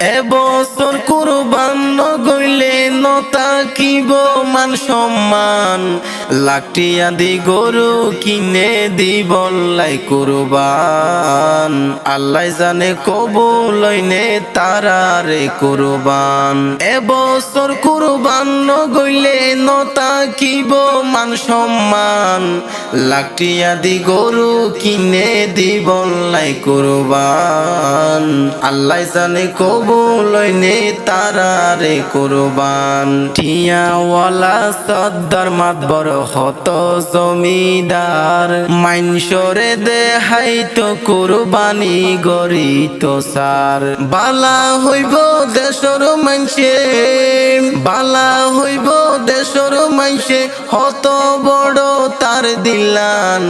এবছর কুরবান নগইলে নতাকিব মান সম্মান, লাখটিয়া দি গরু কিনে দিবল্লাই কুরবান। আল্লাহ জানে কবুল হইনে তারারে কুরবান। এবছর কুরবান নগইলে নতাকিব মান সম্মান, লাখটিয়া দি গরু কিনে দিবল্লাই কুরবান। আল্লাহ জানে কবুল হইনে তারারে কুরবান। টিয়াওয়ালা সদ্দার মাতবর হত জমিদার, মাইনসরে দেহাইতো কুরবানি গরিত সার। বালা হইব দেশর মাইনসে, বালা হইব দেশর মাইনসে, হত বড় তার দিলান।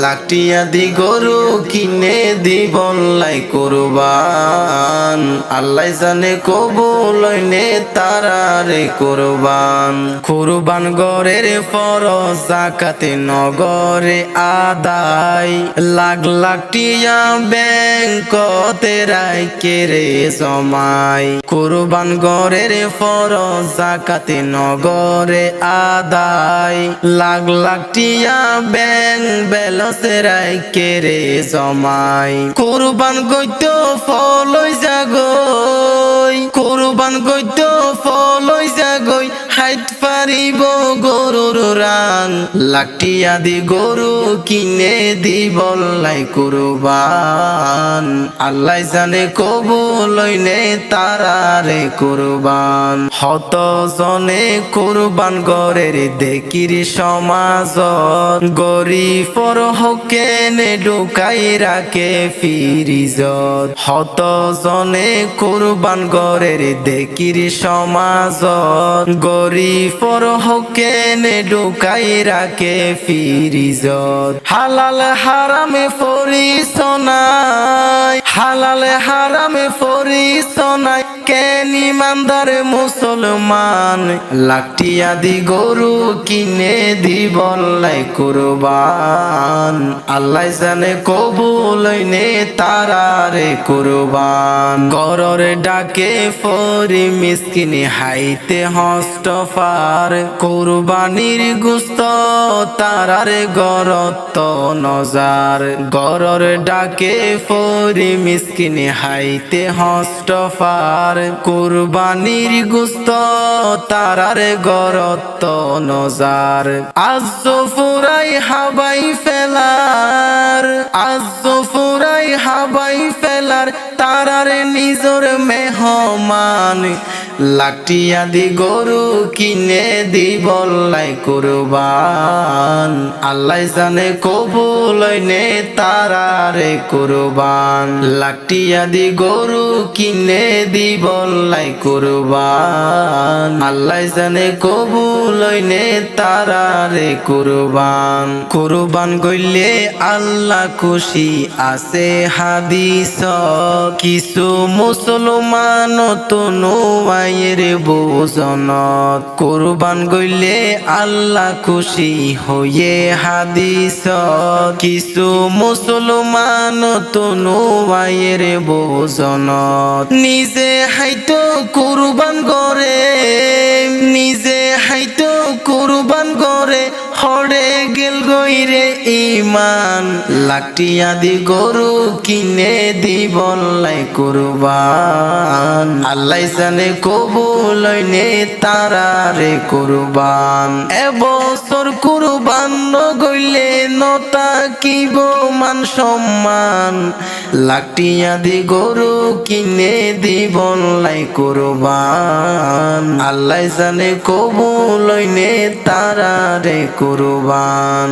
লাখটিয়া দি গরু কিনে দিবল্লাই কুরবান। আল্লাহ জানে কবুল হইনে তারারে কুরবান। কুরবান গরের ফরজ যাকাতে নগরে আদায়, লাখ লাখ টিয়া ব্যাংকতে রাইকে রে জমাই। কুরবান গরের ফরজ যাকাতে নগরে আদায়, লাখ লাখ টিয়া ব্যাংক বেলসে রাইকে রে জমাই। কুরবান গইত ফল জাগই, কুরবান গইত ফল জাগই, হাইট পারিব গরুর রাং। লাখটিয়া দি গরু কিনে দিবল্লাই কুরবান। আল্লাহ জানে কবুল হইনে তারারে কুরবান। হত জনে কুরবান গরের দেখির সমাজত, গরিবর হকেনে ঢুকাই রাখে ফিরিজত। হত জনে কুরবান গরের দেখির সমাজত, গরিবর হকেনে ঢুকাই রাখে ফিরিজত। হালাল হারামে ফরিসনাই, হালাল হারামে ফরিসনাই, কেন ইমানদার মুসলমান। লাখটিয়া দি গরু কিনে দিবল্লাই কুরবান। আল্লাহ জানে কবুল হইনে তারারে কুরবান। গরর ডাকে ফরি মিসকিনি হাইতে হস্তফার, কুরবানির গুস্ত তারারে গরত নজার। গরর ডাকে ফরি মিসকিনি হাইতে হস্তফার, কুরবানির গুস্ত তারারে গরত নজার। আজ ফুরাই হাবাই ফেলার, আজ ফুরাই হাবাই ফেলার, তারারে নিজর মেহমান। লাখটিয়া দি গরু কিনে দিবল্লাই কুরবান। আল্লাহ জানে কবুল হইনে তারারে কুরবান। লাখটিয়া দি গরু কিনে দিবল্লাই কুরবান। আল্লাহ জানে কবুল হইনে তারারে কুরবান। কুরবান গইলে আল্লাহ খুশি আছে হাদিস, কিছু মুসলমান তনু আয়ের বোজনত। কুরবান গইলে আল্লাহ খুশি হয়ে হাদিস, কিছু মুসলমান তনু আয়ের বোজনত। নিজে হাইতো কুরবান করে, নিজে হাইতো কুরবান করে, হরে গেল গইরে ইমান। লাখটিয়া দি গরু কিনে দিবল্লাই কুরবান। আল্লাহ জানে কবুল হইনে তারারে কুরবান। এবছর কুরবান নগইলে নতাকিব মান সম্মান, লাখটিয়া দি গরু কিনে দিবল্লাই কুরবান। আল্লাহ জানে কবুল হইনে তারারে কুরবান।